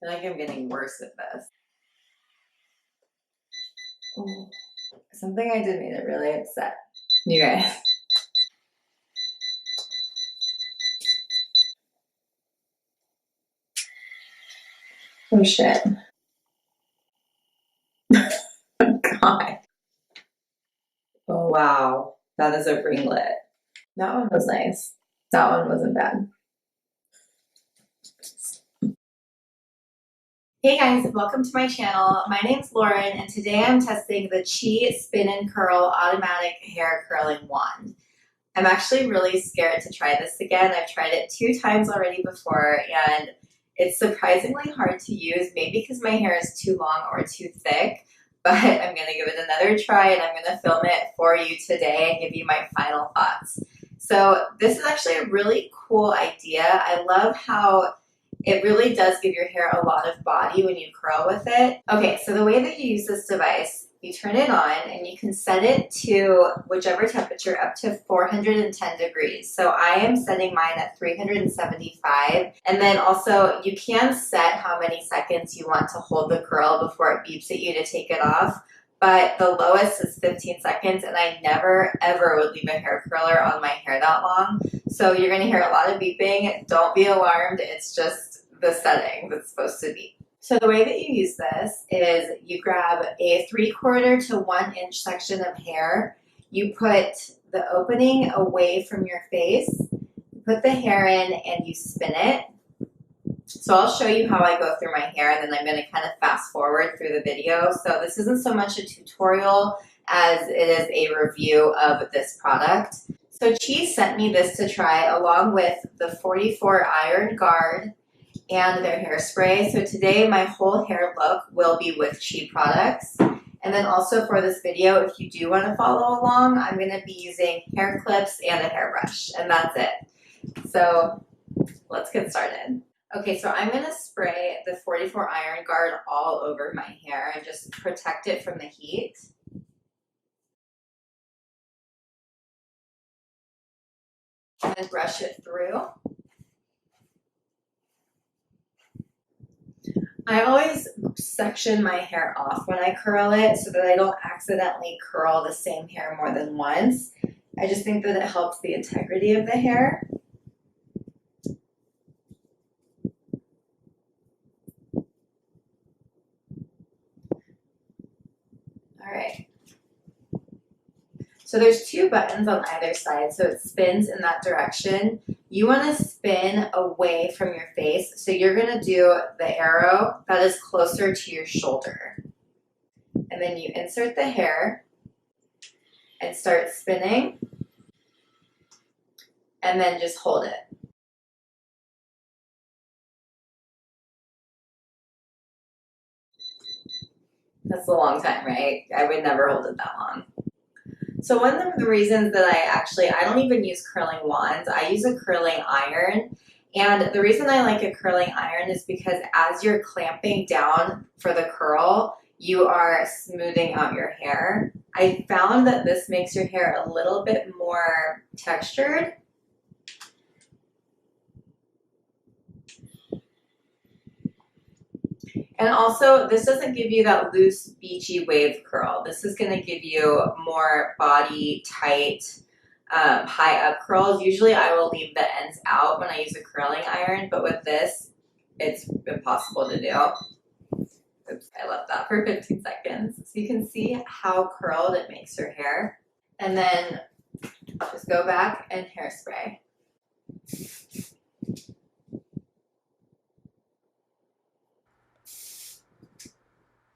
I feel like I'm getting worse at this. Ooh. Something I did made it really upset. You guys. Oh shit. God. Oh wow. That is a ringlet. That one was nice. That one wasn't bad. Hey guys, welcome to my channel. My name's Lauren and today I'm testing the Chi Spin and Curl Automatic Hair Curling Wand. I'm actually really scared to try this again. I've tried it 2 times already before and it's surprisingly hard to use, maybe because my hair is too long or too thick, but I'm going to give it another try and I'm going to film it for you today and give you my final thoughts. So this is actually a really cool idea. I love how it really does give your hair a lot of body when you curl with it. Okay, so the way that you use this device, you turn it on and you can set it to whichever temperature up to 410 degrees. So I am setting mine at 375. And then also you can set how many seconds you want to hold the curl before it beeps at you to take it off. But the lowest is 15 seconds and I never ever would leave a hair curler on my hair that long. So you're gonna hear a lot of beeping. Don't be alarmed, it's just the setting that's supposed to be. So the way that you use this is you grab a 3/4 to 1 inch section of hair, you put the opening away from your face, you put the hair in and you spin it. So I'll show you how I go through my hair and then I'm going to kind of fast forward through the video. So this isn't so much a tutorial as it is a review of this product. So Chi sent me this to try along with the 44 Iron Guard and their hairspray. So today my whole hair look will be with Chi products. And then also for this video, if you do want to follow along, I'm going to be using hair clips and a hairbrush, and that's it. So let's get started. Okay, so I'm going to spray the 44 Iron Guard all over my hair and just protect it from the heat. And then brush it through. I always section my hair off when I curl it so that I don't accidentally curl the same hair more than once. I just think that it helps the integrity of the hair. All right. So there's 2 buttons on either side, so it spins in that direction. You want to spin away from your face, so you're going to do the arrow that is closer to your shoulder. And then you insert the hair and start spinning, and then just hold it. That's a long time, right? I would never hold it that long. So one of the reasons that I don't even use curling wands, I use a curling iron. And the reason I like a curling iron is because as you're clamping down for the curl, you are smoothing out your hair. I found that this makes your hair a little bit more textured. And also, this doesn't give you that loose, beachy wave curl. This is going to give you more body tight, high up curls. Usually I will leave the ends out when I use a curling iron, but with this, it's impossible to do. Oops, I left that for 15 seconds. So you can see how curled it makes your hair. And then just go back and hairspray.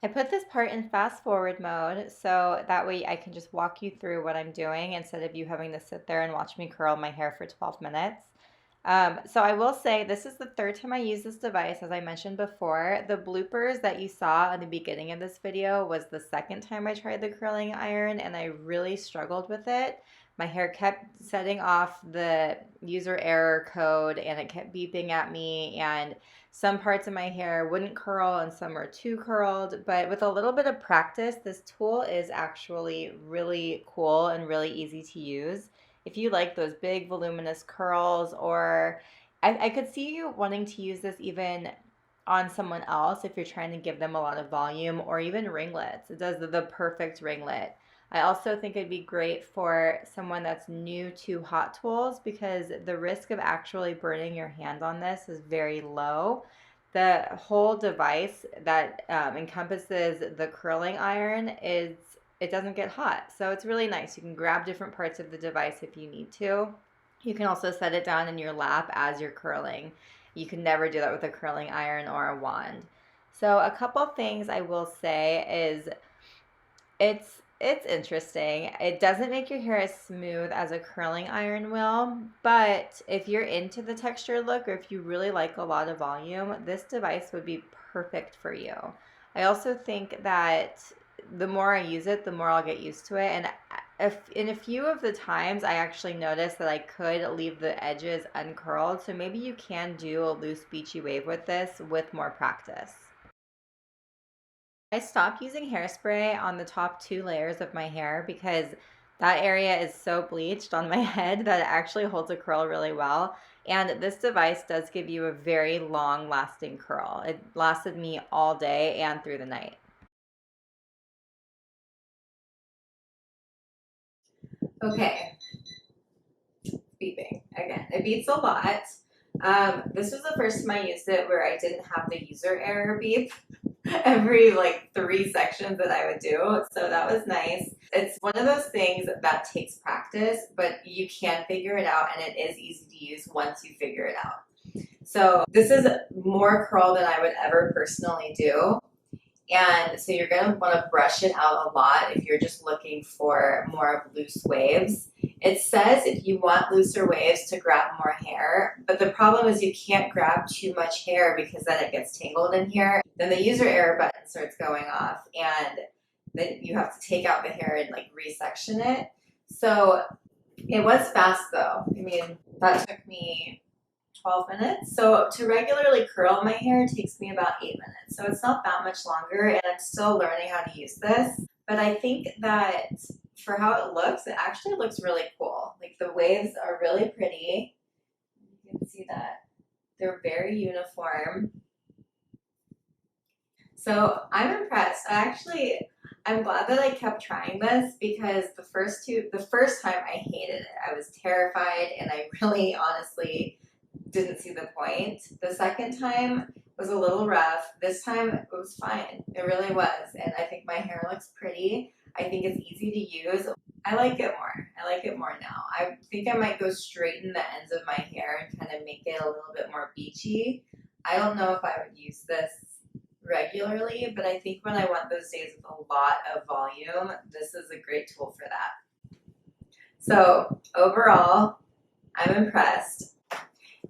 I put this part in fast forward mode so that way I can just walk you through what I'm doing instead of you having to sit there and watch me curl my hair for 12 minutes. So I will say this is the 3rd time I use this device, as I mentioned before. The bloopers that you saw at the beginning of this video was the 2nd time I tried the curling iron and I really struggled with it. My hair kept setting off the user error code and it kept beeping at me, and some parts of my hair wouldn't curl and some were too curled. But with a little bit of practice, this tool is actually really cool and really easy to use. If you like those big voluminous curls, or I could see you wanting to use this even on someone else if you're trying to give them a lot of volume, or even ringlets. It does the perfect ringlet. I also think it'd be great for someone that's new to hot tools because the risk of actually burning your hand on this is very low. The whole device that encompasses the curling iron it doesn't get hot. So it's really nice. You can grab different parts of the device if you need to. You can also set it down in your lap as you're curling. You can never do that with a curling iron or a wand. So a couple things I will say is it's interesting. It doesn't make your hair as smooth as a curling iron will, but if you're into the texture look or if you really like a lot of volume, this device would be perfect for you. I also think that the more I use it, the more I'll get used to it. And if in a few of the times I actually noticed that I could leave the edges uncurled, so maybe you can do a loose beachy wave with this with more practice. I stopped using hairspray on the top 2 layers of my hair because that area is so bleached on my head that it actually holds a curl really well. And this device does give you a very long lasting curl. It lasted me all day and through the night. Okay, beeping again. It beeps a lot. This was the first time I used it where I didn't have the user error beep every like 3 sections that I would do. So that was nice. It's one of those things that takes practice, but you can figure it out and it is easy to use once you figure it out. So this is more curl than I would ever personally do. And so you're going to want to brush it out a lot if you're just looking for more of loose waves. It says if you want looser waves to grab more hair, but the problem is you can't grab too much hair because then it gets tangled in here. Then the user error button starts going off and then you have to take out the hair and like resection it. So it was fast though. I mean, that took me 12 minutes. So to regularly curl my hair takes me about 8 minutes. So it's not that much longer and I'm still learning how to use this. But I think that for how it actually looks really cool. Like the waves are really pretty. You can see that. They're very uniform. So I'm impressed. I'm glad that I kept trying this because the first time I hated it. I was terrified and I really honestly didn't see the point. The second time was a little rough. This time it was fine. It really was. And I think my hair looks pretty. I think it's easy to use. I like it more. I like it more now. I think I might go straighten the ends of my hair and kind of make it a little bit more beachy. I don't know if I would use this regularly, but I think when I want those days with a lot of volume, this is a great tool for that. So overall, I'm impressed.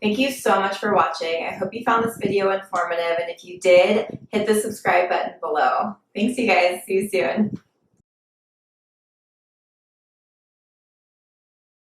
Thank you so much for watching. I hope you found this video informative, and if you did, hit the subscribe button below. Thanks, you guys. See you soon.